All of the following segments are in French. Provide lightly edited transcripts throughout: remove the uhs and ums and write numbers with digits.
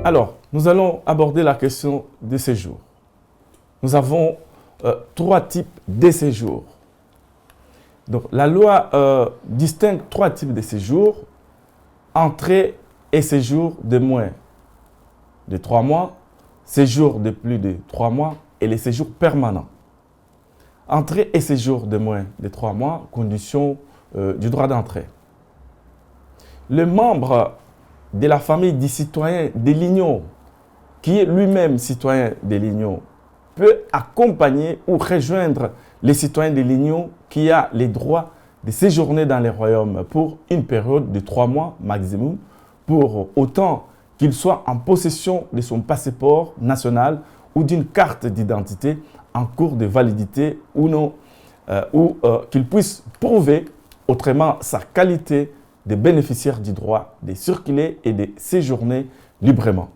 Alors, nous allons aborder la question de séjour. Nous avons trois types de séjours. Donc, la loi distingue trois types de séjours: entrée et séjour de moins de 3 mois, séjour de plus de 3 mois et les séjours permanents. Entrée et séjour de moins de 3 mois, conditions du droit d'entrée. Le membre de la famille du citoyen de l'Union, qui est lui-même citoyen de l'Union, peut accompagner ou rejoindre les citoyens de l'Union qui a les droits de séjourner dans les royaumes pour une période de 3 mois maximum, pour autant qu'il soit en possession de son passeport national ou d'une carte d'identité en cours de validité ou non, qu'il puisse prouver autrement sa qualité de bénéficiaire du droit de circuler et de séjourner librement.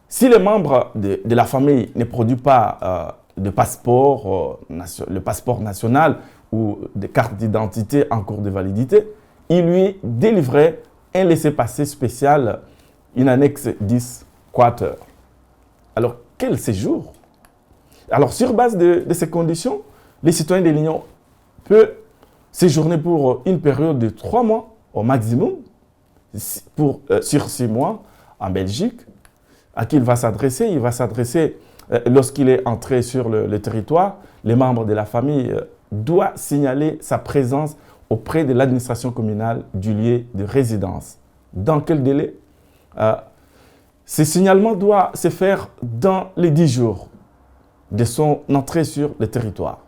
Si le membre de la famille ne produit pas de passeport, le passeport national ou de carte d'identité en cours de validité, il lui délivrait un laissez-passer spécial, une annexe 10 quater. Alors, quel séjour? Alors, sur base de ces conditions, les citoyens de l'Union peuvent séjourner pour une période de 3 mois au maximum, sur 6 mois en Belgique. À qui il va s'adresser? Il va s'adresser lorsqu'il est entré sur le territoire. Les membres de la famille doivent signaler sa présence auprès de l'administration communale du lieu de résidence. Dans quel délai? Ce signalement doit se faire dans les 10 jours de son entrée sur le territoire.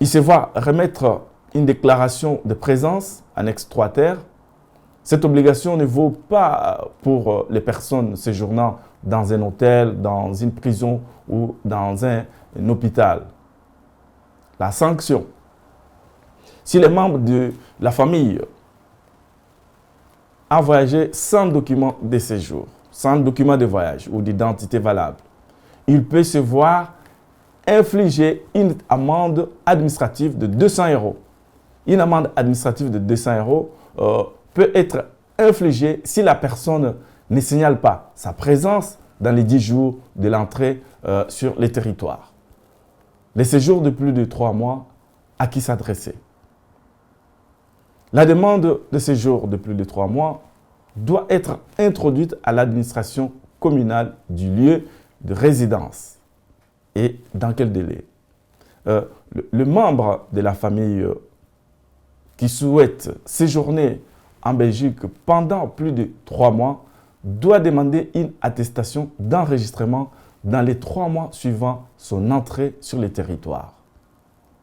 Il se voit remettre une déclaration de présence, annexe 3ter. Cette obligation ne vaut pas pour les personnes séjournant dans un hôtel, dans une prison ou dans un hôpital. La sanction. Si les membres de la famille a voyagé sans document de séjour, sans document de voyage ou d'identité valable, il peut se voir infliger une amende administrative de 200 €. Une amende administrative de 200 € peut être infligée si la personne ne signale pas sa présence dans les 10 jours de l'entrée sur les territoires. Les séjours de plus de 3 mois, à qui s'adresser? La demande de séjour de plus de 3 mois doit être introduite à l'administration communale du lieu de résidence. Et dans quel délai? Le membre de la famille qui souhaite séjourner en Belgique pendant plus de 3 mois doit demander une attestation d'enregistrement dans les 3 mois suivant son entrée sur le territoire.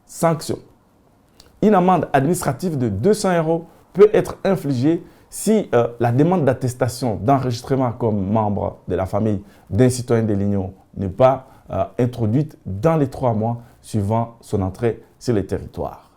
Sanction. Une amende administrative de 200 € peut être infligée si la demande d'attestation d'enregistrement comme membre de la famille d'un citoyen de l'Union n'est pas introduite dans les 3 mois suivant son entrée sur le territoire.